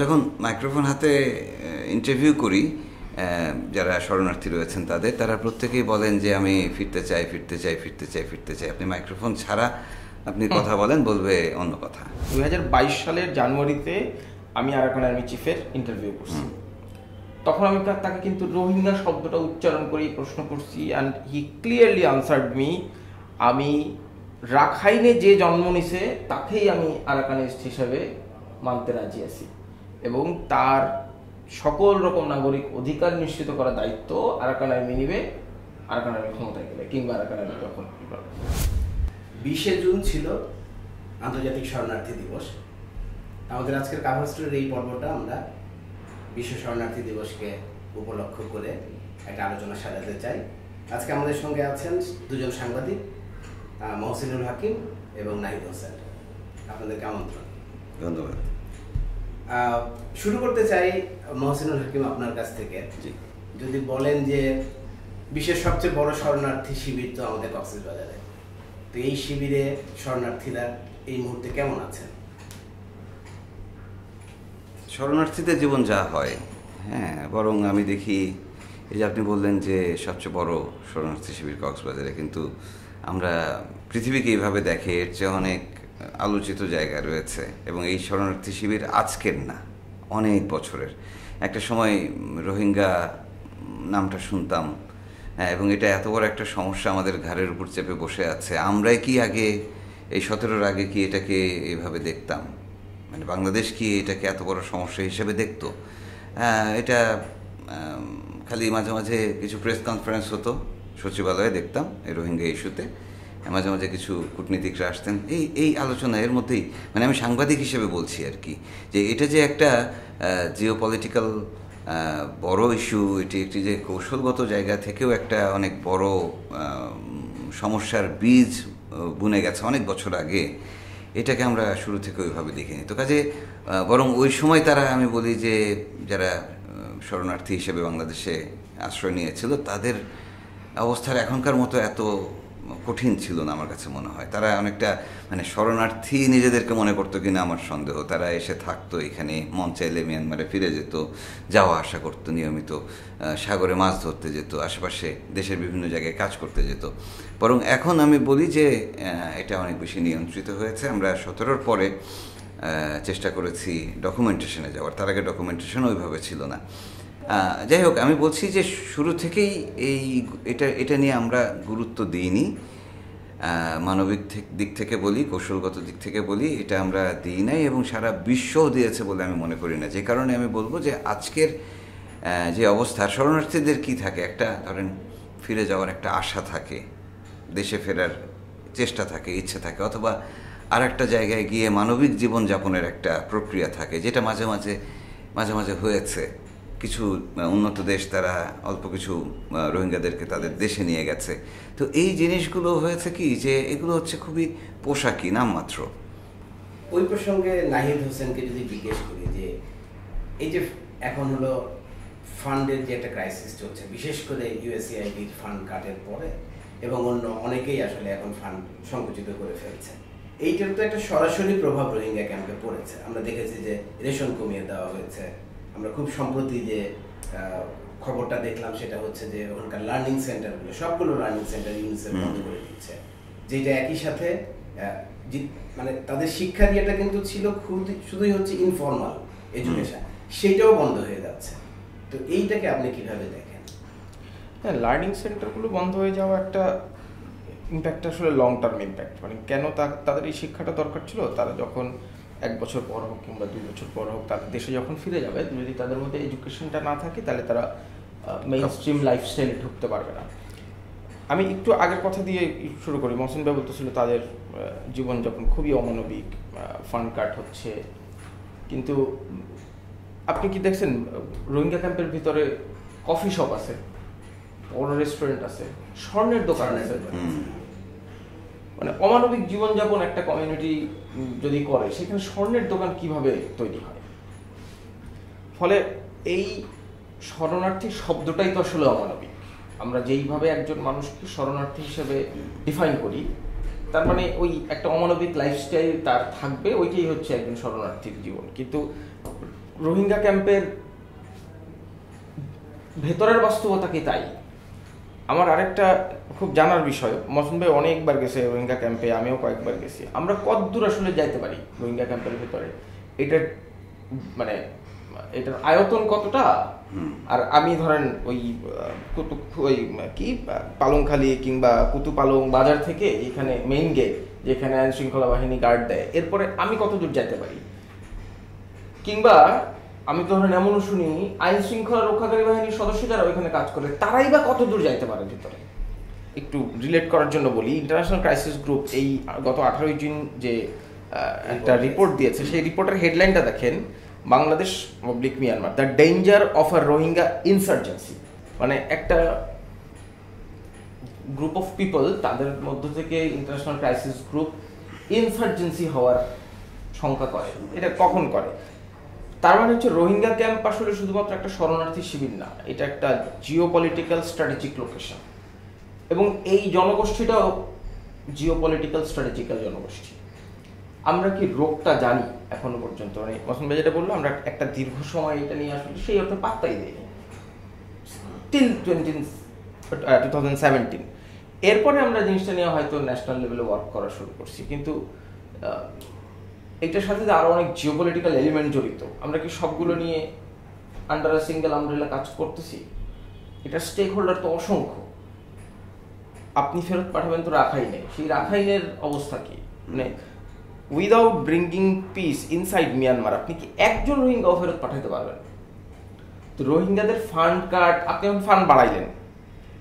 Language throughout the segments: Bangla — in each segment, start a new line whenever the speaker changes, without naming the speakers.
যখন মাইক্রোফোন হাতে ইন্টারভিউ করি যারা শরণার্থী রয়েছেন তারা প্রত্যেকেই বলেন যে আমি ফিরতে চাই। আপনি মাইক্রোফোন ছাড়া আপনি কথা বলেন, বলবে অন্য কথা।
2022 সালের জানুয়ারিতে আমি আরাকান আর্মি চিফের ইন্টারভিউ করছি। তখন আমি তাকে কিন্তু রোহিঙ্গা শব্দটা উচ্চারণ করে প্রশ্ন করছি, and he clearly answered me, আমি রাখাইনে যে জন্ম নিছে তাকেই আমি আরাকানিস্ট হিসেবে মানতে রাজি আছি, এবং তার সকল রকম নাগরিক অধিকার নিশ্চিত করার দায়িত্ব আরাকান আর্মি নিবে, আরাকান আর্মি ক্ষমতায় গেলে, কিংবা আরাকান আর্মি তখন
20শে জুন ছিল আন্তর্জাতিক শরণার্থী দিবস। আমাদের আজকের কাভার স্টোরির এই পর্বটা আমরা বিশ্ব শরণার্থী দিবসকে উপলক্ষ করে একটা আলোচনা সাজাতে চাই। আজকে আমাদের সঙ্গে আছেন দুজন সাংবাদিক, মহসিনুল হাকিম এবং নাহিদ হোসেন। আপনাদেরকে আমন্ত্রণ।
ধন্যবাদ।
শুরু করতে চাই মহসিনুল হাকিম আপনার কাছ থেকে। যদি বলেন যে বিশ্বের সবচেয়ে বড় শরণার্থী শিবির তো আমাদের কক্সবাজারে, তো এই শিবিরে শরণার্থীরা এই মুহূর্তে কেমন আছেন?
শরণার্থীদের জীবন যা হয়, হ্যাঁ, বরং আমি দেখি এই যে আপনি বললেন যে সবচেয়ে বড় শরণার্থী শিবির কক্সবাজারে, কিন্তু আমরা পৃথিবীকে এইভাবে দেখে এর চেয়ে অনেক আলোচিত জায়গা রয়েছে। এবং এই শরণার্থী শিবির আজকের না, অনেক বছরের। একটা সময় রোহিঙ্গা নামটা শুনতাম, হ্যাঁ, এবং এটা এত বড় একটা সমস্যা আমাদের ঘাড়ের উপর চেপে বসে আছে। আমরাই কি আগে এই 17-র আগে কি এটাকে এইভাবে দেখতাম? মানে বাংলাদেশ কি এটাকে এত বড় সমস্যা হিসেবে দেখতো? এটা খালি মাঝে মাঝে কিছু প্রেস কনফারেন্স হতো সচিবালয়ে, দেখতাম এই রোহিঙ্গা ইস্যুতে, মাঝে মাঝে কিছু কূটনীতিকরা আসতেন, এই আলোচনা। এর মধ্যেই মানে আমি সাংবাদিক হিসেবে বলছি আর কি, যে এটা যে একটা জিওপলিটিক্যাল বড় ইস্যু, এটি একটি যে কৌশলগত জায়গা থেকেও একটা অনেক বড় সমস্যার বীজ বুনে গেছে অনেক বছর আগে, এটাকে আমরা শুরু থেকে ওইভাবে দেখিনি। তো কাজে বরং ওই সময় তারা, আমি বলি যে যারা শরণার্থী হিসেবে বাংলাদেশে আশ্রয় নিয়েছিল, তাদের অবস্থার এখনকার মতো এত কঠিন ছিল না আমার কাছে মনে হয়। তারা অনেকটা মানে শরণার্থী নিজেদেরকে মনে করতো কিনা আমার সন্দেহ। তারা এসে থাকতো এখানে, মন চাইলে মিয়ানমারে ফিরে যেত, যাওয়া আসা করতো নিয়মিত, সাগরে মাছ ধরতে যেত, আশেপাশে দেশের বিভিন্ন জায়গায় কাজ করতে যেত। বরং এখন আমি বলি যে এটা অনেক বেশি নিয়ন্ত্রিত হয়েছে। আমরা 17-র পরে চেষ্টা করেছি ডকুমেন্টেশনে যাওয়ার, তার আগে ডকুমেন্টেশন ওইভাবে ছিল না। যাই হোক, আমি বলছি যে শুরু থেকেই এটা নিয়ে আমরা গুরুত্ব দিইনি। মানবিক দিক থেকে বলি, কৌশলগত দিক থেকে বলি, এটা আমরা দিই নাই, এবং সারা বিশ্বও দিয়েছে বলে আমি মনে করি না। যে কারণে আমি বলবো যে আজকের যে অবস্থা, শরণার্থীদের কি থাকে, একটা ধরেন ফিরে যাওয়ার একটা আশা থাকে, দেশে ফেরার চেষ্টা থাকে, ইচ্ছে থাকে, অথবা আর একটা জায়গায় গিয়ে মানবিক জীবনযাপনের একটা প্রক্রিয়া থাকে, যেটা মাঝে মাঝে হয়েছে। কিছু উন্নত দেশ তারা অল্প কিছু রোহিঙ্গাদেরকে তাদের দেশে নিয়ে গেছে। তো এই জিনিসগুলো হয়েছে কি, যে এগুলো হচ্ছে খুবই পোশাকি নামমাত্র।
ওই প্রসঙ্গে নাহিদ হোসেনকে যদি জিজ্ঞেস করি যে এই যে এখন হলো ফান্ডের যে একটা ক্রাইসিস চলছে, বিশেষ করে ইউএসএআইডির ফান্ড কাটের পরে, এবং অন্য অনেকেই আসলে এখন ফান্ড সংকুচিত করে ফেলছে, এইটার তো একটা সরাসরি প্রভাব রোহিঙ্গা ক্যাম্পে পড়েছে। আমরা দেখেছি যে রেশন কমিয়ে দেওয়া হয়েছে। আমরা খুব সম্প্রতি যে খবরটা দেখলাম সেটা হচ্ছে যে ওখানকার লার্নিং সেন্টারগুলো, সবগুলো লার্নিং সেন্টার ইউনিসেফ বন্ধ করে দিচ্ছে, যেটা একই সাথে মানে তাদের শিক্ষা দিয়েটা কিন্তু ছিল শুধুই হচ্ছে ইনফর্মাল এডুকেশন, সেটাও বন্ধ হয়ে যাচ্ছে। তো এইটাকে আপনি কিভাবে দেখেন?
হ্যাঁ, লার্নিং সেন্টারগুলো বন্ধ হয়ে যাওয়া একটা ইম্প্যাক্ট, আসলে লং টার্ম ইম্প্যাক্ট। মানে কেন তাদের এই শিক্ষাটা দরকার ছিল? তারা যখন 1 বছর পর হোক কিংবা 2 বছর পর হোক, তাদের দেশে যখন ফিরে যাবে, যদি তাদের মধ্যে এডুকেশনটা না থাকে, তাহলে তারা মেইন স্ট্রিম লাইফস্টাইলে ঢুকতে পারবে না। আমি একটু আগের কথা দিয়ে শুরু করি। মহসিন ভাই বলতেছিল তাদের জীবনযাপন খুবই অমানবিক, ফান্ড কাট হচ্ছে। কিন্তু আপনি কি দেখছেন রোহিঙ্গা ক্যাম্পের ভিতরে কফি শপ আছে, বড় রেস্টুরেন্ট আছে, স্বর্ণের দোকান আছে। মানে অমানবিক জীবনযাপন একটা কমিউনিটি যদি করে, সেখানে স্বর্ণের দোকান কিভাবে তৈরি হয়? ফলে এই শরণার্থী শব্দটাই তো আসলে অমানবিক। আমরা যেইভাবে একজন মানুষকে শরণার্থী হিসেবে ডিফাইন করি, তার মানে ওই একটা অমানবিক লাইফস্টাইল তার থাকবে, ওইটাই হচ্ছে একজন শরণার্থীর জীবন। কিন্তু রোহিঙ্গা ক্যাম্পের ভেতরের বাস্তবতা কি তাই? আমার আরেকটা খুব জানার বিষয়, মহসিন ভাই অনেকবার গেছে রোহিঙ্গা ক্যাম্পে, আমিও কয়েকবার গেছি। আমরা কতদূর আসলে যাইতে পারি রোহিঙ্গা ক্যাম্পের ভেতরে? এটার মানে এটার আয়তন কতটা? আর আমি ধরেন ওই কি পালংখালি কিংবা কুতুপালং বাজার থেকে এখানে মেইন গেট যেখানে আইন শৃঙ্খলা বাহিনী গার্ড দেয়, এরপরে আমি কতদূর যাইতে পারি? কিংবা আমি তো ধরেন এমনও শুনি আইন শৃঙ্খলা রক্ষাকারী বাহিনীর সদস্য যারা ওইখানে কাজ করে তারাই বা কত দূর যাইতে পারে ভিতরে। একটু রিলেট করার জন্য বলি, ইন্টারন্যাশনাল ক্রাইসিস গ্রুপ এই গত 18 জুন যে একটা রিপোর্ট দিয়েছে, সেই রিপোর্টের হেডলাইনটা দেখেন, Bangladesh oblique Myanmar the danger of a Rohingya insurgency. মানে একটা গ্রুপ অফ পিপল, তাদের মধ্য থেকে ইন্টারন্যাশনাল ক্রাইসিস গ্রুপ ইনসার্জেন্সি হওয়ার শঙ্কা করে। এটা কখন করে? তার মানে হচ্ছে রোহিঙ্গা ক্যাম্প আসলে শুধুমাত্র একটা শরণার্থী শিবির না, এটা একটা জিওপলিটিক্যাল স্ট্র্যাটেজিক লোকেশন। এবং এই জনগোষ্ঠীটাও জিওপলিটিক্যাল স্ট্র্যাটেজিক্যাল জনগোষ্ঠী। আমরা কি রোগটা জানি এখনো পর্যন্ত? মানে মহসিন ভাই যেটা বললো, আমরা একটা দীর্ঘ সময় এটা নিয়ে আসলে সেই অর্থে পাত্তাই দিইনি টিল 2017। এরপরে আমরা জিনিসটা নিয়ে হয়তো ন্যাশনাল লেভেলে ওয়ার্ক করা শুরু করছি, কিন্তু এটার সাথে আরো অনেক জিওপলিটিক্যাল এলিমেন্ট জড়িত। আমরা কি সবগুলো নিয়ে আন্ডার আ সিঙ্গেল আমব্রেলা কাজ করতেছি? এটা স্টেক হোল্ডার তো অসংখ্য। আপনি ফেরত পাঠাবেন তো রাখাইনে, সেই রাখাইনের অবস্থা কি? মানে without bringing piece inside Myanmar আপনি কি একজন রোহিঙ্গাও ফেরত পাঠাতে পারবেন? তো রোহিঙ্গাদের ফান্ড কার্ড, আপনি এখন ফান্ড বাড়াইলেন,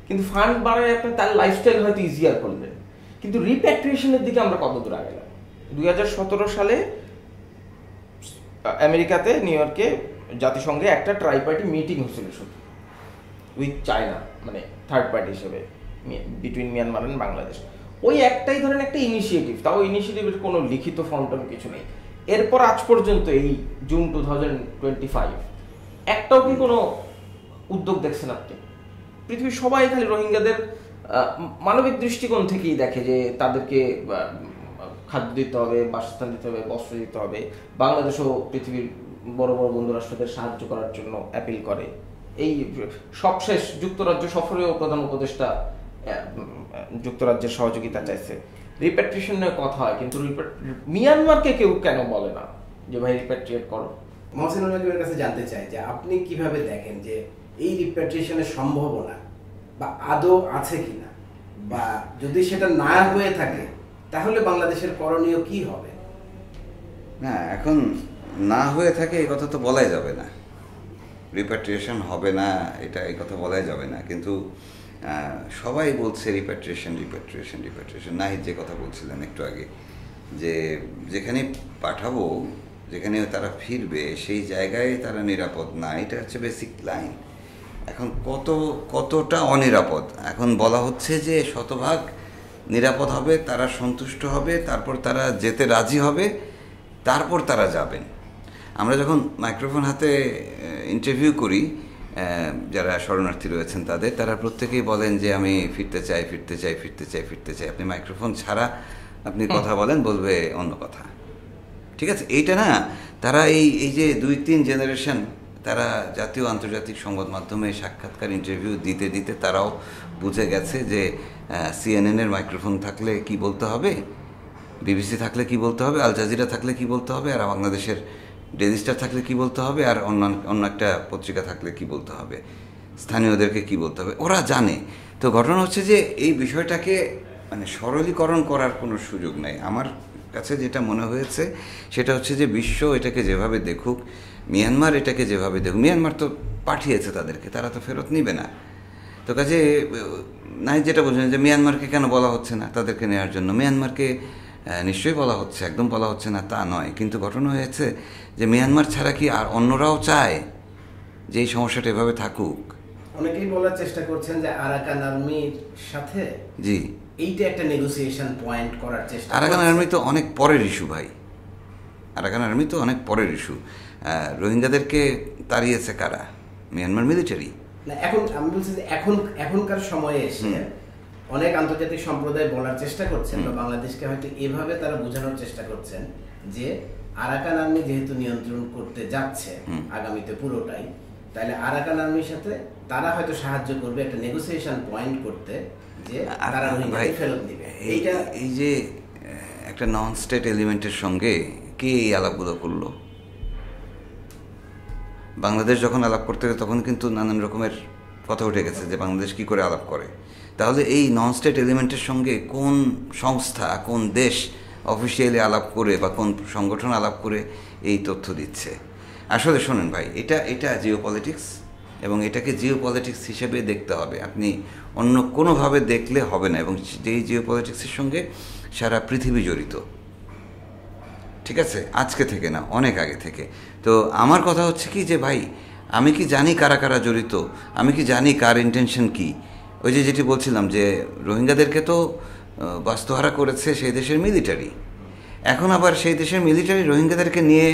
কিন্তু ফান্ড বাড়াই আপনি তার লাইফস্টাইল হয়তো ইজিয়ার করলেন, কিন্তু রিপ্যাট্রিয়েশনের দিকে আমরা কত দূর আগেলাম? 2017 সালে আমেরিকাতে নিউ ইয়র্কে জাতিসংঘে একটা ট্রাইপার্টি মিটিং হয়েছিল শুধু উইথ চায়না, মানে থার্ড পার্টি হিসেবে বিটুইন মিয়ানমার এন্ড বাংলাদেশ। ওই একটাই ধরেন একটা ইনিশিয়েটিভ, তাও ইনিশিয়েটিভের কোনো লিখিত ফর্ম কিছু নেই। এরপর আজ পর্যন্ত এই জুন 2025 একটাও কি কোনো উদ্যোগ দেখছেন আপনি? পৃথিবীর সবাই খালি রোহিঙ্গাদের মানবিক দৃষ্টিকোণ থেকেই দেখে যে তাদেরকে খাদ্য দিতে হবে, বাসস্থান দিতে হবে, বস্ত্র দিতে হবে। বাংলাদেশও পৃথিবীর বড় বড় বন্ধু রাষ্ট্রদের সাহায্য করার জন্য অ্যাপিল করে। এই সবশেষ যুক্তরাজ্য সফরেও প্রধান উপদেষ্টা যুক্তরাজ্যের সহযোগিতা চাইছে। রিপ্যাট্রিয়েশন নিয়ে কথা হয়, কিন্তু মিয়ানমারকে কেউ কেন বলে না যে ভাই রিপ্যাট্রিয়েট করো?
মহসিন আলমের কাছে জানতে চাই যে আপনি কিভাবে দেখেন যে এই রিপ্যাট্রিয়েশনের সম্ভাবনা বা আদৌ আছে কিনা, বা যদি সেটা না হয়ে থাকে তাহলে বাংলাদেশের করণীয় কি হবে?
না, এখন না হয়ে থাকে এই কথা তো বলাই যাবে না, রিপ্যাট্রিয়েশন হবে না এটা এই কথা বলাই যাবে না। কিন্তু সবাই বলছে রিপ্যাট্রিয়েশন রিপ্যাট্রিয়েশন রিপ্যাট্রিয়েশন। নাহিদ যে কথা বলছিলেন একটু আগে, যে যেখানে পাঠাবো, যেখানে তারা ফিরবে সেই জায়গায় তারা নিরাপদ না, এটা হচ্ছে বেসিক লাইন। এখন কতটা অনিরাপদ এখন বলা হচ্ছে যে শতভাগ নিরাপদ হবে, তারা সন্তুষ্ট হবে, তারপর তারা যেতে রাজি হবে, তারপর তারা যাবেন। আমরা যখন মাইক্রোফোন হাতে ইন্টারভিউ করি যারা শরণার্থী রয়েছেন তারা প্রত্যেকেই বলেন যে আমি ফিরতে চাই ফিরতে চাই ফিরতে চাই ফিরতে চাই। আপনি মাইক্রোফোন ছাড়া আপনি কথা বলেন, বলবে অন্য কথা। ঠিক আছে, এইটা না, তারা এই যে 2-3 জেনারেশন তারা জাতীয় আন্তর্জাতিক সংবাদ মাধ্যমে সাক্ষাৎকার ইন্টারভিউ দিতে দিতে তারাও বুঝে গেছে যে সিএনএনের মাইক্রোফোন থাকলে কি বলতে হবে, বিবিসি থাকলে কি বলতে হবে, আল জাজিরা থাকলে কি বলতে হবে, আর বাংলাদেশের ডেইলি স্টার থাকলে কি বলতে হবে, আর অন্য একটা পত্রিকা থাকলে কি বলতে হবে, স্থানীয়দেরকে কি বলতে হবে, ওরা জানে। তো ঘটনা হচ্ছে যে এই বিষয়টাকে মানে সরলীকরণ করার কোনো সুযোগ নেই। আমার কাছে যেটা মনে হয়েছে সেটা হচ্ছে যে বিশ্ব এটাকে যেভাবে দেখুক, মিয়ানমার এটাকে যেভাবে দেখুক, মিয়ানমার তো পাঠিয়েছে তাদেরকে, তারা তো ফেরত নিবে না। তো কাজে নাই যেটা বলছেন যে মিয়ানমারকে কেন বলা হচ্ছে না তাদেরকে নেওয়ার জন্য, মিয়ানমারকে নিশ্চয়ই বলা হচ্ছে, একদম বলা হচ্ছে না তা নয়। কিন্তু ঘটনা হয়েছে যে মিয়ানমার ছাড়া কি আর অন্যরাও চায় যে এই সমস্যাটা এভাবে থাকুক?
অনেকেই বলার চেষ্টা করছেন যে আরাকান আর্মির সাথে
জি
এইটা একটা নেগোসিয়েশন পয়েন্ট করার চেষ্টা।
আরাকান আর্মি তো অনেক পরের ইস্যু ভাই, আরাকান আর্মি তো অনেক পরের ইস্যু। রোহিঙ্গাদেরকে তাড়িয়েছে কারা? Myanmar military.
না, এখন আমি বলছি যে এখনকার সময়ে এসে অনেক আন্তর্জাতিক সম্প্রদায় বলার চেষ্টা করছেন বা বাংলাদেশকে হয়তো এভাবে তারা বোঝানোর চেষ্টা করছেন যে আরাকান আর্মি যেহেতু নিয়ন্ত্রণ করতে যাচ্ছে আগামীতে পুরোটাই, তাহলে আরাকান আর্মির সাথে তারা হয়তো সাহায্য করবে একটা নেগোসিয়েশন পয়েন্ট করতে, যে তারা রোহিঙ্গাদের ফেরত দিবে।
এই যে একটা নন স্টেট এলিমেন্টের সঙ্গে কে এই আলাপগুলো করলো? বাংলাদেশ যখন আলাপ করতে গেছে তখন কিন্তু নানান রকমের কথা উঠে গেছে যে বাংলাদেশ কি করে আলাপ করে। তাহলে এই নন স্টেট এলিমেন্টের সঙ্গে কোন সংস্থা, কোন দেশ অফিসিয়ালি আলাপ করে বা কোন সংগঠন আলাপ করে এই তথ্য দিচ্ছে? আসলে শোনেন ভাই, এটা জিও পলিটিক্স, এবং এটাকে জিও পলিটিক্স হিসেবে দেখতে হবে। আপনি অন্য কোনোভাবে দেখলে হবে না, এবং যেই জিও পলিটিক্সের সঙ্গে সারা পৃথিবী জড়িত, ঠিক আছে? আজকে থেকে না, অনেক আগে থেকে। তো আমার কথা হচ্ছে কি যে ভাই, আমি কি জানি কারা কারা জড়িত? আমি কি জানি কার ইন্টেনশন কি? ওই যে যেটি বলছিলাম যে রোহিঙ্গাদেরকে তো বাস্তুহারা করেছে সেই দেশের মিলিটারি। এখন আবার সেই দেশের মিলিটারি রোহিঙ্গাদেরকে নিয়ে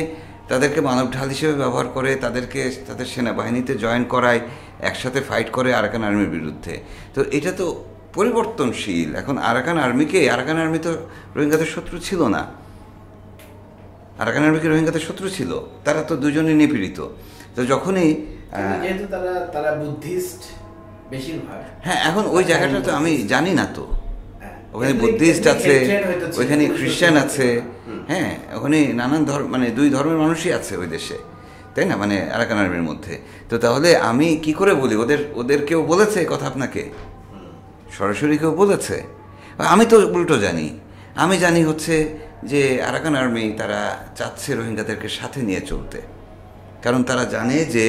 তাদেরকে মানব ঢাল হিসেবে ব্যবহার করে, তাদেরকে তাদের সেনাবাহিনীতে জয়েন করায়, একসাথে ফাইট করে আরাকান আর্মির বিরুদ্ধে। তো এটা তো পরিবর্তনশীল। এখন আরাকান আর্মি তো রোহিঙ্গাদের শত্রু ছিল না। আরাকান আর্মি কি রোহিঙ্গাদের শত্রু ছিল? তারা তো দুজনেই নিপীড়িত। তো যখনই
যেহেতু তারা বুদ্ধিস্ট বেশিরভাগ,
হ্যাঁ, এখন ওই জায়গাটা তো আমি জানি না। তো ওখানে বুদ্ধিস্ট আছে, ওইখানে খ্রিস্টান আছে, হ্যাঁ, ওখানে নানান ধর্ম, মানে দুই ধর্মের মানুষই আছে ওই দেশে, তাই না? মানে আরাকান আর্মির মধ্যে। তো তাহলে আমি কি করে বলি? ওদের কেউ বলেছে কথা আপনাকে? সরাসরি কেউ বলেছে? আমি তো উল্টো জানি। আমি জানি হচ্ছে যে আরাকান আর্মি তারা চাচ্ছে রোহিঙ্গাদেরকে সাথে নিয়ে চলতে, কারণ তারা জানে যে,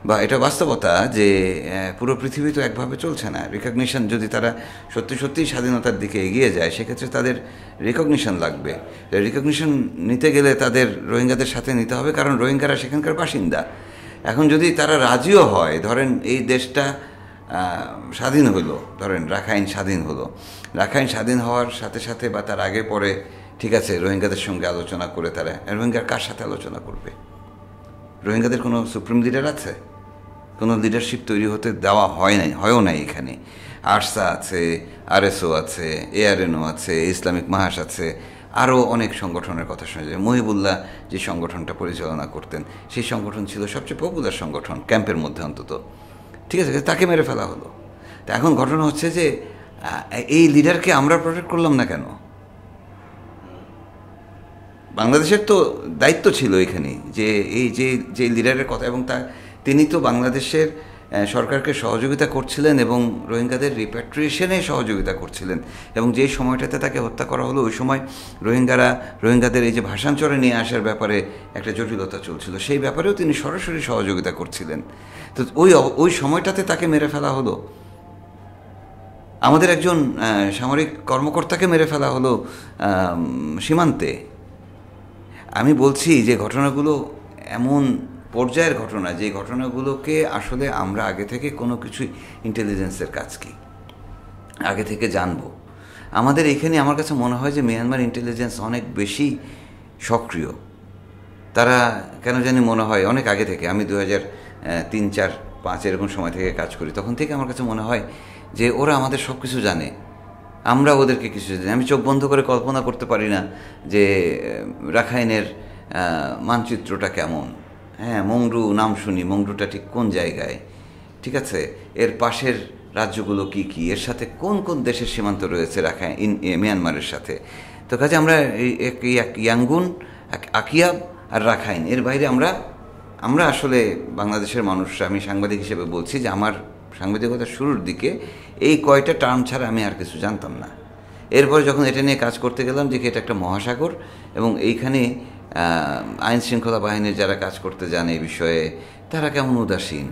বা এটা বাস্তবতা যে পুরো পৃথিবী তো একভাবে চলছে না। রিকগনিশন, যদি তারা সত্যি সত্যিই স্বাধীনতার দিকে এগিয়ে যায়, সেক্ষেত্রে তাদের রিকগনিশন লাগবে। রিকগনিশন নিতে গেলে তাদের রোহিঙ্গাদের সাথে নিতে হবে, কারণ রোহিঙ্গারা সেখানকার বাসিন্দা। এখন যদি তারা রাজিও হয়, ধরেন এই দেশটা স্বাধীন হলো, ধরেন রাখাইন স্বাধীন হলো, রাখাইন স্বাধীন হওয়ার সাথে সাথে বা তার আগে পরে, ঠিক আছে, রোহিঙ্গাদের সঙ্গে আলোচনা করে তারা, রোহিঙ্গার কার সাথে আলোচনা করবে? রোহিঙ্গাদের কোনো সুপ্রিম লিডার আছে? কোনো লিডারশিপ তৈরি হতে দেওয়া হয়ও নাই এখানে। আরসা আছে, আরএসও আছে, এআরএনও আছে, ইসলামিক মাহাস আছে, আরও অনেক সংগঠনের কথা শোনা যায়। মহিবুল্লাহ যে সংগঠনটা পরিচালনা করতেন, সেই সংগঠন ছিল সবচেয়ে পপুলার সংগঠন ক্যাম্পের মধ্যে অন্তত, ঠিক আছে? তাকে মেরে ফেলা হলো। তা এখন ঘটনা হচ্ছে যে এই লিডারকে আমরা প্রোটেক্ট করলাম না কেন? বাংলাদেশের তো দায়িত্ব ছিল এখানে যে এই যে লিডারের কথা, এবং তিনি তো বাংলাদেশের সরকারকে সহযোগিতা করছিলেন এবং রোহিঙ্গাদের রিপ্যাট্রিয়েশনে সহযোগিতা করছিলেন, এবং যেই সময়টাতে তাকে হত্যা করা হলো ওই সময় রোহিঙ্গাদের এই যে ভাষান্তরে নিয়ে আসার ব্যাপারে একটা জটিলতা চলছিল, সেই ব্যাপারেও তিনি সরাসরি সহযোগিতা করছিলেন। তো ওই সময়টাতে তাকে মেরে ফেলা হলো। আমাদের একজন সামরিক কর্মকর্তাকে মেরে ফেলা হলো সীমান্তে। আমি বলছি যে ঘটনাগুলো এমন পর্যায়ের ঘটনা, যে ঘটনাগুলোকে আসলে আমরা আগে থেকে কোনো কিছুই, ইন্টেলিজেন্সের কাজ কি, আগে থেকে জানবো। আমাদের এখানে আমার কাছে মনে হয় যে মিয়ানমার ইন্টেলিজেন্স অনেক বেশি সক্রিয়। তারা কেন জানি মনে হয় অনেক আগে থেকে, আমি 2003, 4, 5 এরকম সময় থেকে কাজ করি, তখন থেকে আমার কাছে মনে হয় যে ওরা আমাদের সব কিছু জানে, আমরা ওদেরকে কিছু জানি। আমি চোখ বন্ধ করে কল্পনা করতে পারি না যে রাখাইনের মানচিত্রটা কেমন। হ্যাঁ, মংডু নাম শুনি, মংডুটা ঠিক কোন জায়গায়, ঠিক আছে, এর পাশের রাজ্যগুলো কি কি, এর সাথে কোন কোন দেশের সীমান্ত রয়েছে রাখাইন মিয়ানমারের সাথে। তো কাজে আমরা ইয়াঙ্গুন, আকিয়াব আর রাখাইন, এর বাইরে আমরা আসলে বাংলাদেশের মানুষরা, আমি সাংবাদিক হিসেবে বলছি যে আমার সাংবাদিকতার শুরুর দিকে এই কয়টা টার্ম ছাড়া আমি আর কিছু জানতাম না। এরপরে যখন এটা নিয়ে কাজ করতে গেলাম, যে এটা একটা মহাসাগর, এবং এইখানে আইন শৃঙ্খলা বাহিনীর যারা কাজ করতে যান এই বিষয়ে তারা কেমন উদাসীন,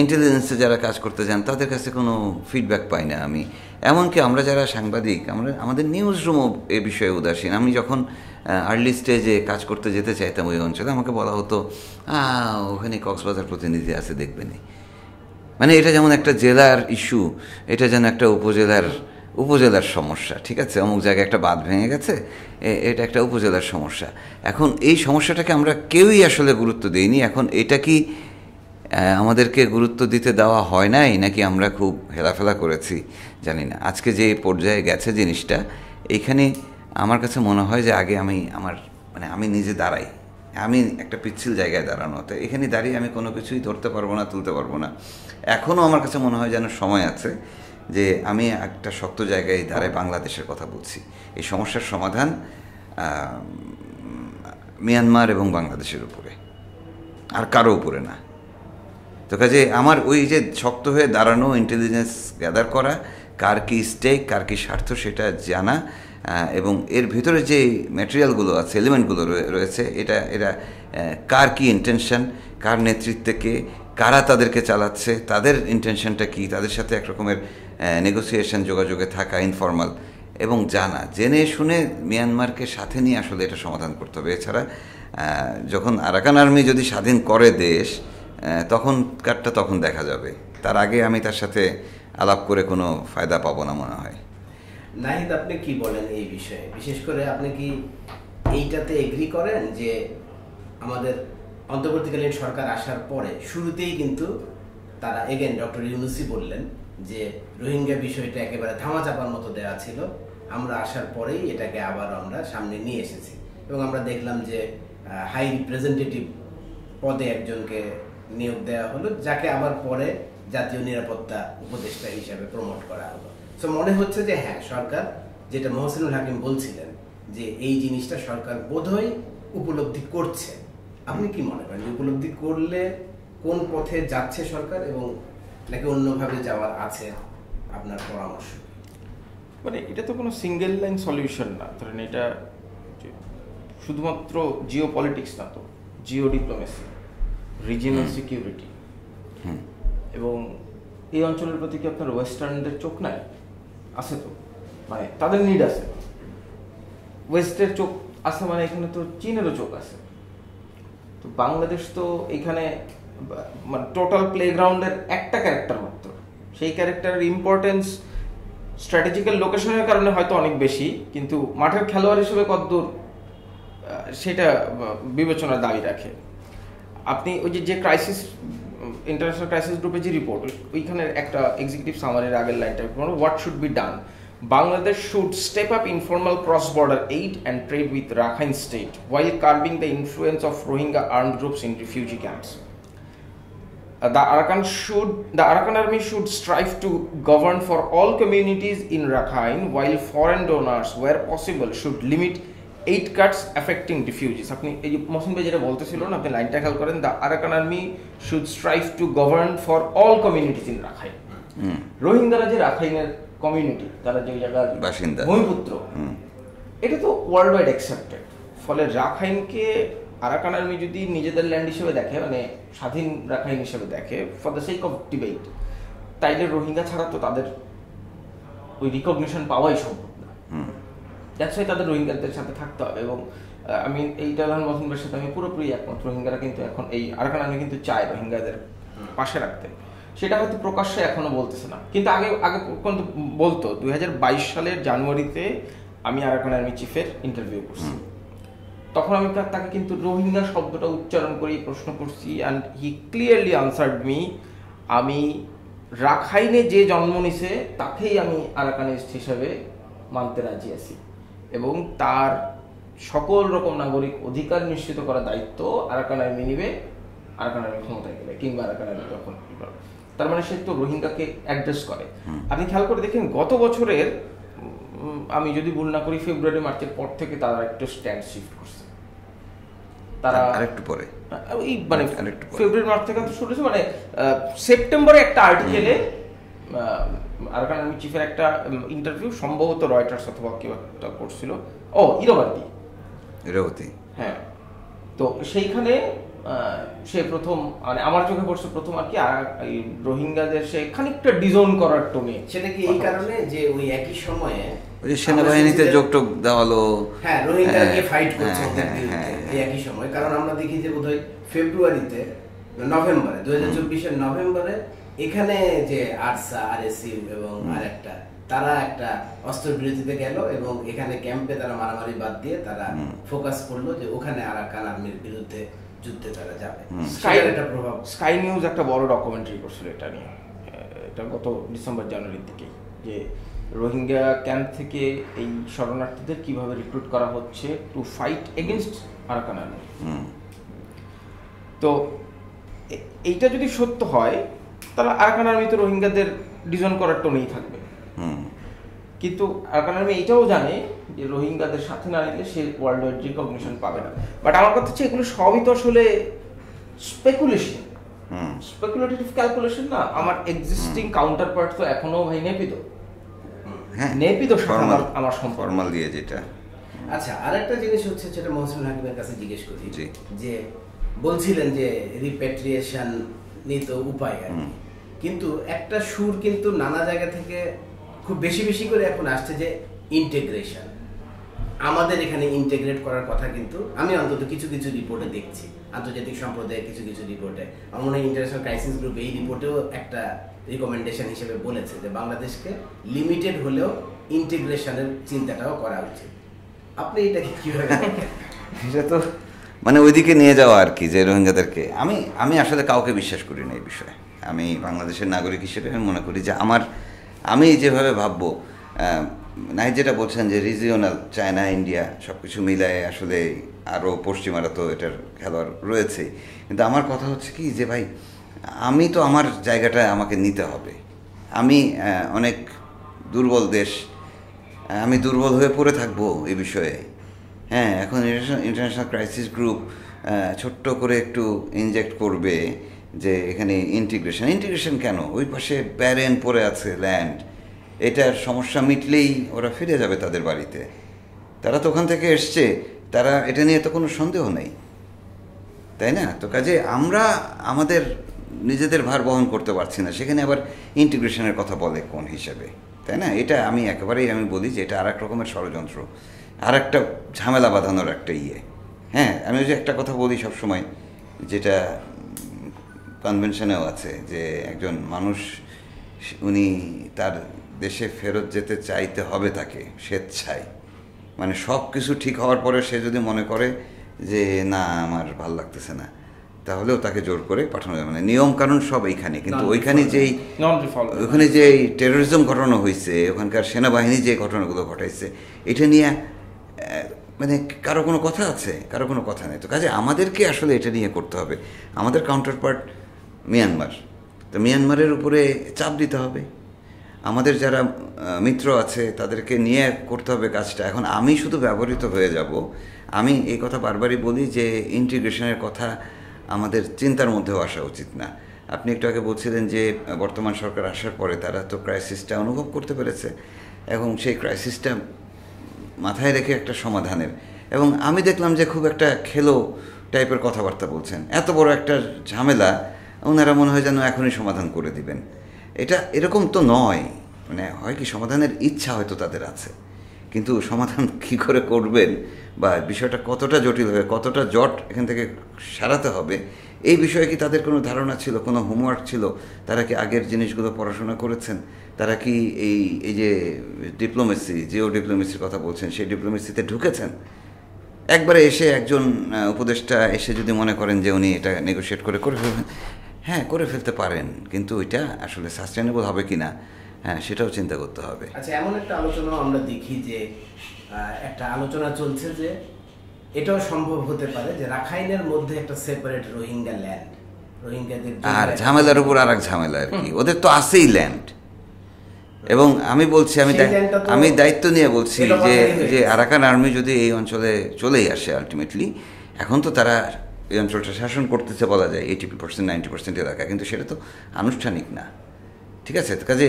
ইন্টেলিজেন্সে যারা কাজ করতে যান তাদের কাছে কোনো ফিডব্যাক পাই না আমি। এমনকি আমরা যারা সাংবাদিক, আমাদের নিউজ রুমও এ বিষয়ে উদাসীন। আমি যখন আর্লি স্টেজে কাজ করতে যেতে চাইতাম ওই অঞ্চলে, আমাকে বলা হতো ওখানে কক্সবাজার প্রতিনিধি আছে, দেখবেনি। মানে এটা যেমন একটা জেলার ইস্যু, এটা যেন একটা উপজেলার সমস্যা, ঠিক আছে, অমুক জায়গায় একটা বাঁধ ভেঙে গেছে, এটা একটা উপজেলার সমস্যা। এখন এই সমস্যাটাকে আমরা কেউই আসলে গুরুত্ব দিইনি। এখন এটা কি আমাদেরকে গুরুত্ব দিতে দেওয়া হয় নাই, নাকি আমরা খুব হেলাফেলা করেছি জানি না। আজকে যে পর্যায়ে গেছে জিনিসটা, এইখানে আমার কাছে মনে হয় যে আগে আমার মানে আমি নিজে দাঁড়াই, আমি একটা পিচ্ছিল জায়গায় দাঁড়ানো, তো এখানে দাঁড়িয়ে আমি কোনো কিছুই ধরতে পারবো না, তুলতে পারবো না। এখনও আমার কাছে মনে হয় যেন সময় আছে যে আমি একটা শক্ত জায়গায় দাঁড়ায় বাংলাদেশের কথা বলছি। এই সমস্যার সমাধান মিয়ানমার এবং বাংলাদেশের উপরে, আর কারো উপরে না। তো কাজে আমার ওই যে শক্ত হয়ে দাঁড়ানো, ইন্টেলিজেন্স গ্যাদার করা, কার কী স্টেক, কার কী স্বার্থ সেটা জানা, এবং এর ভিতরে যে ম্যাটেরিয়ালগুলো আছে, এলিমেন্টগুলো রয়েছে, এরা কার কী ইন্টেনশন, কার নেতৃত্বে কে, কারা তাদেরকে চালাচ্ছে, তাদের ইন্টেনশনটা কী, তাদের সাথে একরকমের নেগোসিয়েশন, যোগাযোগে থাকা, ইনফর্মাল, এবং জানা, জেনে শুনে মিয়ানমারকে সাথে নিয়ে আসলে এটা সমাধান করতে হবে। এছাড়া যখন আরাকান আর্মি যদি স্বাধীন করে দেশ, তখনকারটা তখন দেখা যাবে। তার আগে আমি তার সাথে আলাপ করে কোনো ফায়দা পাবো না মনে হয়।
নাহিদ, আপনি কি বলেন এই বিষয়ে? বিশেষ করে আপনি কি এইটাতে এগ্রি করেন যে আমাদের অন্তর্বর্তীকালীন সরকার আসার পরে শুরুতেই কিন্তু তারা এগেন ডক্টর ইউনূসই বললেন যে রোহিঙ্গা বিষয়টা একেবারে ধামাচাপার মতো দেওয়া ছিল, আমরা আসার পরেই এটাকে আবার আমরা সামনে নিয়ে এসেছি, এবং আমরা দেখলাম যে হাই রিপ্রেজেন্টেটিভ পদে একজনকে নিয়োগ দেওয়া হলো, যাকে আবার পরে জাতীয় নিরাপত্তা উপদেষ্টা হিসাবে প্রমোট করা হলো। সো মনে হচ্ছে যে হ্যাঁ, সরকার যেটা মহসিনুল হাকিম বলছিলেন যে এই জিনিসটা সরকার বোধহয় উপলব্ধি করছে। আপনি কি মনে করেন যে উপলব্ধি করলে কোন পথে যাচ্ছে সরকার, এবং নাকি অন্যভাবে যাওয়ার আছে? আপনার পরামর্শ।
মানে এটা তো কোনো সিঙ্গেল লাইন সলিউশন না, ধরেন এটা শুধুমাত্র জিও পলিটিক্স না, তো জিও ডিপ্লোমেসি, রিজিনাল সিকিউরিটি, এবং এই অঞ্চলের প্রতি কি আপনার ওয়েস্টার্নদের চোখ নাই? আছে তো, মানে তাদের নিড আছে। ওয়েস্টের চোখ আছে মানে এখানে তো চীনেরও চোখ আছে। তো বাংলাদেশ তো এখানে মানে টোটাল প্লেগ্রাউন্ডের একটা ক্যারেক্টার মাত্র, সেই ক্যারেক্টারের ইম্পর্টেন্স স্ট্র্যাটেজিক্যাল লোকেশনের কারণে হয়তো অনেক বেশি, কিন্তু মাঠের খেলোয়াড় হিসেবে কতদূর সেটা বিবেচনার দাবি রাখে। আপনি ওই যে ক্রাইসিস, ইন্টারন্যাশনাল ক্রাইসিস গ্রুপের যে রিপোর্ট, ওইখানের একটা এক্সিকিউটিভ সামারির আগের লাইনটা, what should be done, Bangladesh should step up informal cross border aid and trade with Rakhine state while curbing the influence of Rohingya armed groups in refugee camps. The Arakan Army should strive to govern for all communities in Rakhine, while foreign donors, where possible, should limit aid cuts affecting refugees. আপনি এই যে মহসিন ভাই যেটা বলতেছিলেন, আপনি লাইনটা খেয়াল করেন, the Arakan Army should strive to govern for all communities in Rakhine. রোহিঙ্গারা যে রাখাইনের কমিউনিটি, তারা যে জায়গার বাসিন্দা, ভূমিপুত্র, এটা তো ওয়ার্ল্ড ওয়াইড অ্যাকসেপ্টেড। ফলে রাখাইনকে আরাকান আর্মি যদি নিজেদের ল্যান্ড হিসেবে দেখে, মানে স্বাধীন রাখাইন হিসেবে দেখে for the sake of debate, তাইলে রোহিঙ্গা ছাড়া তো তাদের ওই রিকগনিশন পাওয়াই সম্ভব না। দ্যাটস ওয়াই তাদের রোহিঙ্গাদের সাথে থাকতে হবে। এবং আমি এইটা মহসিনের সাথে আমি পুরোপুরি একমত। রোহিঙ্গারা কিন্তু এখন এই আরাকান আর্মি কিন্তু চায় রোহিঙ্গাদের পাশে রাখতে, সেটা হয়তো প্রকাশ্যে এখনো বলতেছে না, কিন্তু আগে কিন্তু বলতো। 2022 সালের জানুয়ারিতে আমি আরাকান আর্মি চিফের ইন্টারভিউ করছি, তখন আমি তাকে কিন্তু রোহিঙ্গা শব্দটা উচ্চারণ করে প্রশ্ন করছি, and he clearly answered me, আমি রাখাইনে যে জন্ম নিছে তাকেই আমি আরাকানিস্ট হিসেবে মানতে রাজি আছি, এবং তার সকল রকম নাগরিক অধিকার নিশ্চিত করার দায়িত্ব আরাকান আর্মি নিবে, আরাকান আর্মি ক্ষমতায় গেলে, কিংবা আরাকান আর্মি যখন। তার মানে সে তো রোহিঙ্গাকে অ্যাড্রেস করে। আপনি খেয়াল করে দেখেন, গত বছরের আমি যদি ভুল না করি ফেব্রুয়ারি মার্চের পর থেকে তারা একটু স্ট্যান্ড শিফট করছে। তারা আরেকটু পরে ওই মানে ফেব্রুয়ারি মার্চ থেকে শুরু হয়েছে, মানে সেপ্টেম্বরে একটা আর্টিকেলে আরাকান আর্মি চিফের একটা ইন্টারভিউ, সম্ভবত রয়টার্স অথবা কেউ একটা করছিল, ইরাবতী, হ্যাঁ। তো সেইখানে সে প্রথম, মানে আমার চোখে পড়ছে প্রথম আর কি, রোহিঙ্গাদের সে খানিকটা ডিজোন করার টোনে।
সেটা কি এই কারণে যে ওই একই সময়ে
ওই সেনাবাহিনীতে যোগটোগ দেওয়ালো,
হ্যাঁ, রোহিঙ্গা গিয়ে ফাইট করছে এই একই সময়। কারণ আমরা দেখি যে বোধহয় ফেব্রুয়ারিতে, নভেম্বরে, 2024-এর নভেম্বরে এখানে যে আরসা, আরএসইউ এবং আরেকটা, তারা একটা অস্ত্রবিরতিতে গেল, এবং এখানে ক্যাম্পে তারা মারামারি বাদ দিয়ে তারা ফোকাস করলো যে ওখানে আরাকান আর্মির বিরুদ্ধে যুদ্ধে তারা যাবে।
স্কাই নিউজ একটা বড় ডকুমেন্টারি করছিল এটা নিয়ে, এটা গত ডিসেম্বর জানুয়ারির দিকে, যে রোহিঙ্গা ক্যাম্প থেকে এই শরণার্থীদের কিভাবে রিক্রুট করা হচ্ছে to fight against Arakan army. তো এইটা যদি সত্য হয় তাহলে আরাকান আর্মি তো রোহিঙ্গাদের ডিজন করার টোনেই থাকবে, কিন্তু আরাকান আর্মি এটাও জানে যে রোহিঙ্গাদের সাথে না নিলে সে ওয়ার্ল্ড ওয়াইড রিকগনিশন পাবে না। বাট আমার কথা হচ্ছে এগুলো সবই তো আসলে স্পেকুলেশন, স্পেকুলেটিভ ক্যালকুলেশন না। আমার এক্সিস্টিং কাউন্টার পার্ট তো এখনো ভাই নেপিদো, নেপিদো আমার
ফর্মাল দিয়ে যেটা।
আচ্ছা, আরেকটা জিনিস হচ্ছে যেটা মহসিন হাকিমের কাছে জিজ্ঞেস করি, যে বলছিলেন যে রিপ্যাট্রিয়েশন নিত উপায় আর কি, কিন্তু একটা সুর কিন্তু নানা জায়গা থেকে খুব বেশি বেশি করে এখন আসছে যে ইন্টিগ্রেশন, আমাদের এখানে ইন্টিগ্রেট করার কথা কিন্তু আমি অন্তত কিছু কিছু রিপোর্টে দেখছি, আন্তর্জাতিক সম্প্রদায়ের কিছু কিছু রিপোর্টে। আমার মনে হয় ইন্টারন্যাশনাল ক্রাইসিস গ্রুপ এই রিপোর্টেও একটা রিকমেন্ডেশন হিসেবে বলেছে যে বাংলাদেশকে লিমিটেড হলেও ইন্টিগ্রেশনের চিন্তাটাও করা উচিত। আপনি এটাকে কিভাবে দেখেন?
এটা তো মানে ওইদিকে নিয়ে যাওয়া আর কি, যে রোহিঙ্গাদেরকে আমি আসলে কাউকে বিশ্বাস করি না এই বিষয়ে। আমি বাংলাদেশের নাগরিক হিসেবে আমি মনে করি যে আমি যেভাবে ভাববো, নাই যেটা বলছেন যে রিজিওনাল চায়না ইন্ডিয়া সব কিছু মিলায় আসলে আরও পশ্চিমারা তো এটার খেলোয়াড় রয়েছে, কিন্তু আমার কথা হচ্ছে কি যে ভাই আমি তো আমার জায়গাটা আমাকে নিতে হবে। আমি অনেক দুর্বল দেশ, আমি দুর্বল হয়ে পড়ে থাকবো এই বিষয়ে। হ্যাঁ, এখন ইন্টারন্যাশনাল ক্রাইসিস গ্রুপ ছোট্ট করে একটু ইনজেক্ট করবে যে এখানে ইন্টিগ্রেশন কেন? ওই পাশে ব্যারেন পড়ে আছে ল্যান্ড, এটার সমস্যা মিটলেই ওরা ফিরে যাবে তাদের বাড়িতে। তারা তো ওখান থেকে এসছে, তারা এটা নিয়ে তো কোনো সন্দেহ নেই, তাই না? তো কাজে আমরা আমাদের নিজেদের ভার বহন করতে পারছি না, সেখানে আবার ইন্টিগ্রেশনের কথা বলে কোন হিসাবে, তাই না? এটা আমি বলি যে এটা আর এক রকমের ষড়যন্ত্র, আর একটা ঝামেলা বাঁধানোর একটা হ্যাঁ, আমি ওই যে একটা কথা বলি সবসময়, যেটা কনভেনশনেও আছে, যে একজন মানুষ উনি তার দেশে ফেরত যেতে চাইতে হবে তাকে স্বেচ্ছায়, মানে সব কিছু ঠিক হওয়ার পরে সে যদি মনে করে যে না আমার ভাল লাগতেছে না, তাহলেও তাকে জোর করে পাঠানো যাবে। মানে নিয়ম কানুন সব এইখানে, কিন্তু ওইখানে যেই টেরোরিজম ঘটানো হয়েছে, ওখানকার সেনাবাহিনী যে ঘটনাগুলো ঘটাইছে, এটা নিয়ে মানে কারো কোনো কথা আছে? কারো কোনো কথা নেই। তো কাজে আমাদেরকে আসলে এটা নিয়ে করতে হবে। আমাদের কাউন্টার পার্ট মিয়ানমার, তো মিয়ানমারের উপরে চাপ দিতে হবে। আমাদের যারা মিত্র আছে তাদেরকে নিয়ে করতে হবে কাজটা। এখন আমি শুধু ব্যবহৃত হয়ে যাব। আমি এই কথা বারবারই বলি যে ইন্টিগ্রেশনের কথা আমাদের চিন্তার মধ্যেও আসা উচিত না। আপনি একটু আগে বলছিলেন যে বর্তমান সরকার আসার পরে তারা তো ক্রাইসিসটা অনুভব করতে পেরেছে, এবং সেই ক্রাইসিসটা মাথায় রেখে একটা সমাধানের, এবং আমি দেখলাম যে খুব একটা খেলো টাইপের কথাবার্তা বলছেন। এত বড় একটা ঝামেলা ওনারা মনে হয় যেন এখনই সমাধান করে দিবেন। এটা এরকম তো নয়। মানে হয় কি, সমাধানের ইচ্ছা হয়তো তাদের আছে, কিন্তু সমাধান কি করে করবেন বা বিষয়টা কতটা জটিল হবে, কতটা জট এখান থেকে সারাতে হবে, এই বিষয়ে কি তাদের কোনো ধারণা ছিল, কোনো হোমওয়ার্ক ছিল? তারা কি আগের জিনিসগুলো পড়াশোনা করেছেন? তারা কি এই যে জিও ডিপ্লোমেসির কথা বলছেন, সেই ডিপ্লোমেসিতে ঢুকেছেন? একবারে এসে একজন উপদেষ্টা এসে যদি মনে করেন যে উনি এটা নেগোশিয়েট করে ফেলবেন, হ্যাঁ করে ফেলতে পারেন, কিন্তু ওইটা আসলে সাস্টেনেবল হবে কি না, হ্যাঁ সেটাও চিন্তা করতে হবে।
আচ্ছা, এমন একটা আলোচনা আমরা দেখি যে একটা আলোচনা চলছে যে এটাও সম্ভব হতে পারে যে রাখাইনের মধ্যে একটা সেপারেট রোহিঙ্গা ল্যান্ড, রোহিঙ্গাদের
আর ঝামেলার উপর আর এক ঝামেলা আর কি, ওদের তো আছেই ল্যান্ড। এবং আমি বলছি, আমি দায়িত্ব নিয়ে বলছি যে আরাকান আর্মি যদি এই অঞ্চলে চলেই আসে আলটিমেটলি, এখন তো তারা এই অঞ্চলটা শাসন করতেছে বলা যায় 80% 90% এলাকা, কিন্তু সেটা তো আনুষ্ঠানিক না, ঠিক আছে? কাজে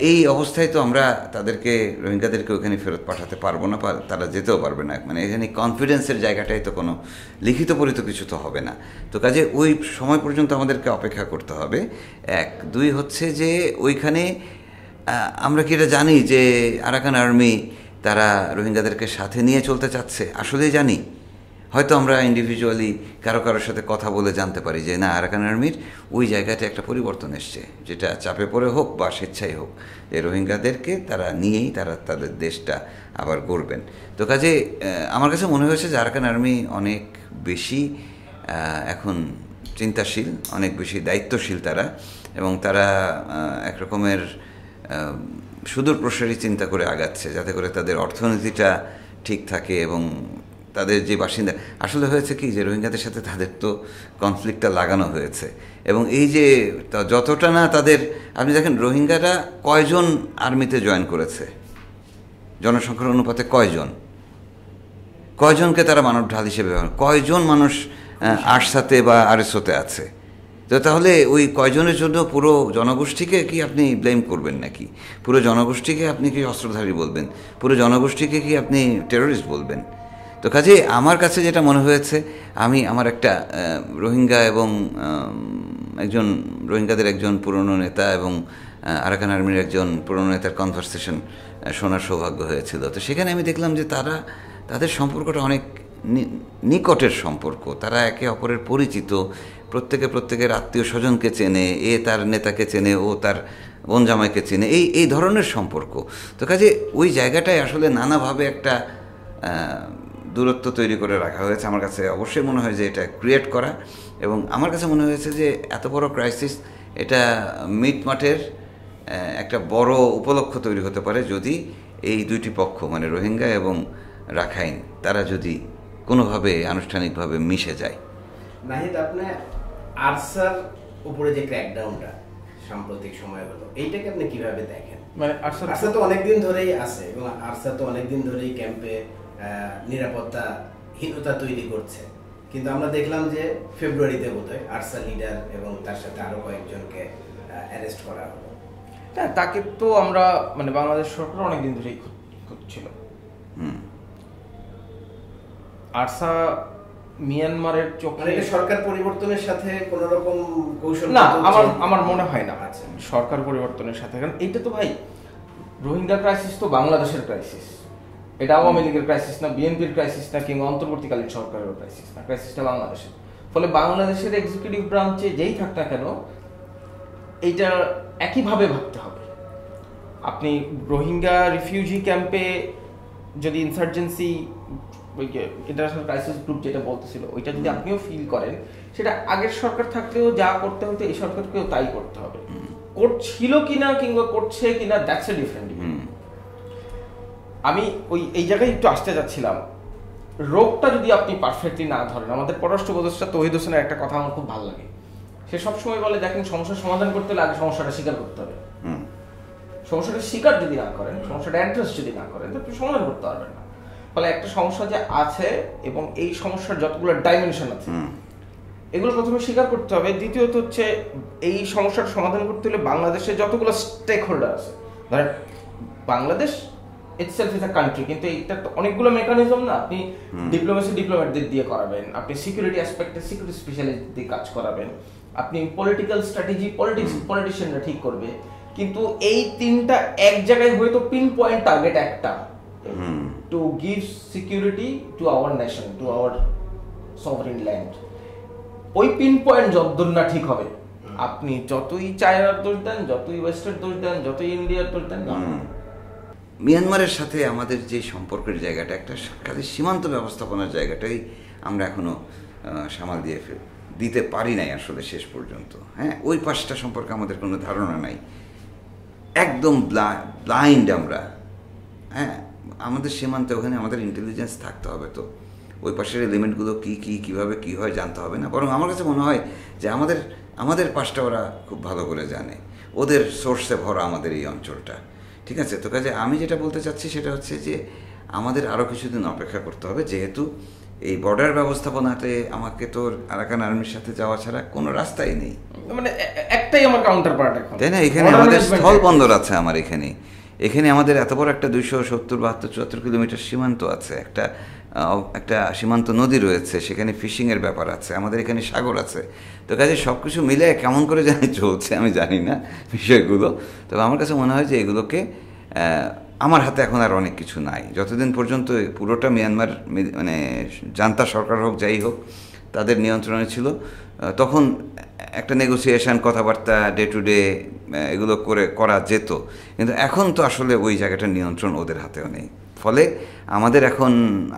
এই অবস্থায় তো আমরা তাদেরকে, রোহিঙ্গাদেরকে ওখানে ফেরত পাঠাতে পারবো না, তারা যেতেও পারবে না। মানে এখানে কনফিডেন্সের জায়গাটাই তো কোনো লিখিত পরিত কিছু তো হবে না। তো কাজে ওই সময় পর্যন্ত আমাদেরকে অপেক্ষা করতে হবে। এক, দুই হচ্ছে যে ওইখানে আমরা কি এটা জানি যে আরাকান আর্মি তারা রোহিঙ্গাদেরকে সাথে নিয়ে চলতে চাচ্ছে? আসলেই জানি? হয়তো আমরা ইন্ডিভিজুয়ালি কারোর সাথে কথা বলে জানতে পারি যে না, আরাকান আর্মির ওই জায়গাতে একটা পরিবর্তন এসছে, যেটা চাপে পড়ে হোক বা স্বেচ্ছায় হোক, যে রোহিঙ্গাদেরকে তারা নিয়েই তারা তাদের দেশটা আবার গড়বেন। তো কাজে আমার কাছে মনে হয়েছে যে আরাকান আর্মি অনেক বেশি এখন চিন্তাশীল, অনেক বেশি দায়িত্বশীল তারা, এবং তারা এক রকমের সুদূর প্রসারী চিন্তা করে আগাচ্ছে, যাতে করে তাদের অর্থনীতিটা ঠিক থাকে এবং তাদের যে বাসিন্দা আসলে হয়েছে কি যে রোহিঙ্গাদের সাথে তাদের তো কনফ্লিক্টটা লাগানো হয়েছে এবং এই যে যতটা না তাদের, আপনি দেখেন রোহিঙ্গারা কয়জন আর্মিতে জয়েন করেছে, জনসংখ্যার অনুপাতে কয়জনকে তারা মানব ঢাল হিসেবে ব্যবহার, কয়জন মানুষ আরসাতে বা আরএসওতে আছে। তো তাহলে ওই কয়জনের জন্য পুরো জনগোষ্ঠীকে কি আপনি ব্লেম করবেন নাকি? পুরো জনগোষ্ঠীকে আপনি কি অস্ত্রধারী বলবেন? পুরো জনগোষ্ঠীকে কি আপনি টেরোরিস্ট বলবেন? তো কাজে আমার কাছে যেটা মনে হয়েছে, আমি আমার একটা রোহিঙ্গা এবং রোহিঙ্গাদের একজন পুরনো নেতা এবং আরাকান আর্মির একজন পুরনো নেতার কনভারসেশন শোনার সৌভাগ্য হয়েছিল। তো সেখানে আমি দেখলাম যে তাদের সম্পর্কটা অনেক নিকটের সম্পর্ক, তারা একে অপরের পরিচিত, প্রত্যেকের আত্মীয় স্বজনকে চেনে, এ তার নেতাকে চেনে, ও তার বোন জামাইকে চেনে, এই ধরনের সম্পর্ক। তো কাজে ওই জায়গাটায় আসলে নানাভাবে একটা দূরত্ব তৈরি করে রাখা হয়েছে। আমার কাছে অবশ্যই মনে হয় যে এটা ক্রিয়েট করা, এবং আমার কাছে মনে হয়েছে যে এত বড় ক্রাইসিস, এটা মিটমাটের একটা বড় উপলক্ষ তৈরি হতে পারে যদি এই দুইটি পক্ষ মানে রোহিঙ্গা এবং রাখাইন তারা যদি কোনোভাবে আনুষ্ঠানিকভাবে মিশে যায়।
নাহিদ, আপনি আরসার উপরে যে ক্র্যাকডাউনটা সাম্প্রতিক সময় হলো, এইটাকে আপনি কিভাবে দেখেন?
মানে
আরসা তো অনেকদিন ধরেই আছে এবং আরসা তো অনেকদিন ধরেই ক্যাম্পে নিরাপত্তাহীনতা তৈরি করছে, কিন্তু আমরা দেখলাম যে ফেব্রুয়ারিতে বোধহয় আরসা লিডার এবং তার সাথে আরো কয়েকজনকে অ্যারেস্ট করা হলো।
হ্যাঁ, তাকে তো আমরা মানে বাংলাদেশ সরকার অনেকদিন ধরেই খুঁজছিল। আরসা মিয়ানমারের চোখে
সরকার পরিবর্তনের সাথে কোন রকম কৌশল
না, আমার মনে হয় না সরকার পরিবর্তনের সাথে। কারণ এইটা তো ভাই, রোহিঙ্গা ক্রাইসিস তো বাংলাদেশের ক্রাইসিস, এটা আওয়ামী লীগের ক্রাইসিস না, বিএনপির ক্রাইসিস না, কিংবা অন্তর্বর্তীকালীন সরকারের ক্রাইসিস না, ক্রাইসিসটা বাংলাদেশের। ফলে বাংলাদেশের এক্সিকিউটিভ ব্রাঞ্চে যেই থাক না কেন, এইটা একইভাবে ভাবতে হবে। আপনি রোহিঙ্গা রিফিউজি ক্যাম্পে যদি ইনসার্জেন্সি ইন্টারন্যাশনাল ক্রাইসিস গ্রুপ যেটা বলতেছিল, ওইটা যদি আপনিও ফিল করেন, সেটা আগের সরকার থাকলেও যা করতে হতো এই সরকারকেও তাই করতে হবে। করছিল কিনা কিংবা করছে কিনা, দ্যাটস এ ডিফারেন্ট। আমি এই জায়গায় একটু আসতে যাচ্ছিলাম, রোগটা যদি আপনি পারফেক্টলি না ধরেন, আমাদের পররাষ্ট্র উপদেষ্টা তৌহিদ হোসেনের একটা কথা আমার খুব ভালো লাগে। সে সবসময় বলে, দেখেন সমস্যার সমাধান করতে হলে আগে সমস্যাটা স্বীকার করতে হবে। সমস্যাটা স্বীকার যদি না করেন, সমস্যাটা অ্যাড্রেস যদি না করেন, তো আপনি সমাধান করতে পারবেন না। ফলে একটা সমস্যা যে আছে এবং এই সমস্যার যতগুলো ডাইমেনশন আছে, এগুলো প্রথমে স্বীকার করতে হবে। দ্বিতীয়ত হচ্ছে, এই সমস্যার সমাধান করতে হলে বাংলাদেশে যতগুলো স্টেক হোল্ডার আছে, ধরেন Bangladesh itself is a country, কিন্তু এইটা তো অনেকগুলো মেকানিজম না। আপনি ডিপ্লোম্যাটদের দিয়ে করাবেন, আপনি সিকিউরিটি অ্যাসপেক্টে সিকিউরিটি স্পেশালিস্ট দিয়ে কাজ করাবেন, আপনি পলিটিক্যাল স্ট্র্যাটেজি পলিটিশিয়ানরা ঠিক করবে। কিন্তু এই তিনটা এক জায়গায় হয়তো পিন পয়েন্ট টার্গেট একটা, to give security to our nation, to our sovereign land. ওই পিন পয়েন্ট যতদূর না ঠিক হবে, আপনি যতই চায়নার দোষ দেন, যতই ওয়েস্টের দোষ দেন, যতই ইন্ডিয়ার দোষ দেন,
মিয়ানমারের সাথে আমাদের যে সম্পর্কের জায়গাটা, একটা খালি সীমান্ত ব্যবস্থাপনার জায়গাটাই আমরা এখনো সামাল দিতে পারি নাই আসলে শেষ পর্যন্ত। হ্যাঁ, ওই পাশটা সম্পর্কে আমাদের কোনো ধারণা নাই, একদম ব্লাইন্ড আমরা। হ্যাঁ, আমাদের সীমান্তে ওখানে আমাদের ইন্টেলিজেন্স থাকতে হবে, তো ওই পাশের এলিমেন্টগুলো কীভাবে কী হয় জানতে হবে না। বরং আমার কাছে মনে হয় যে আমাদের পাশটা ওরা খুব ভালো করে জানে, ওদের সোর্সে ভরা আমাদের এই অঞ্চলটা। ঠিক আছে, তো কাজে আমি যেটা বলতে চাচ্ছি সেটা হচ্ছে যে আমাদের আরও কিছুদিন অপেক্ষা করতে হবে, যেহেতু এই বর্ডার ব্যবস্থাপনাতে আমাকে তো আরাকান আর্মির সাথে যাওয়া ছাড়া কোনো রাস্তাই নেই।
মানে একটাই আমার কাউন্টার পার্ট এখন, তাই
না? এখানে আমাদের স্থল বন্দর আছে, এখানে আমাদের এত বড় একটা 270-72-74 কিলোমিটার সীমান্ত আছে, একটা সীমান্ত নদী রয়েছে, সেখানে ফিশিংয়ের ব্যাপার আছে, আমাদের এখানে সাগর আছে। তো কাজে সব কিছু মিলে কেমন করে জানি চলছে আমি জানি না বিষয়গুলো। তবে আমার কাছে মনে হয় যে এগুলোকে, আমার হাতে এখন আর অনেক কিছু নাই। যতদিন পর্যন্ত পুরোটা মিয়ানমার মানে জান্তা সরকার হোক যাই হোক তাদের নিয়ন্ত্রণে ছিল, তখন একটা নেগোসিয়েশন, কথাবার্তা, ডে টু ডে এগুলো করা যেত। কিন্তু এখন তো আসলে ওই জায়গাটার নিয়ন্ত্রণ ওদের হাতেও নেই। ফলে আমাদের এখন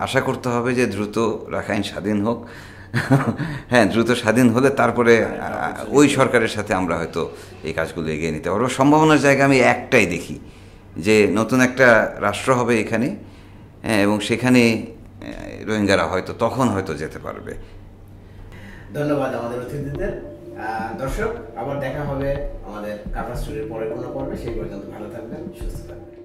আশা করতে হবে যে দ্রুত রাখাইন স্বাধীন হোক, হ্যাঁ, দ্রুত স্বাধীন হলে তারপরে ওই সরকারের সাথে আমরা হয়তো এই কাজগুলো এগিয়ে নিতে পারবো। সম্ভাবনার জায়গা আমি একটাই দেখি, যে নতুন একটা রাষ্ট্র হবে এখানে, হ্যাঁ, এবং সেখানে রোহিঙ্গারা হয়তো তখন হয়তো যেতে পারবে।
ধন্যবাদ আমাদের অতিথিদের। দর্শক, আবার দেখা হবে আমাদের কাভা স্টোরির পরের কোনো পর্বে। সেই পর্যন্ত ভালো থাকবেন, সুস্থ থাকবেন।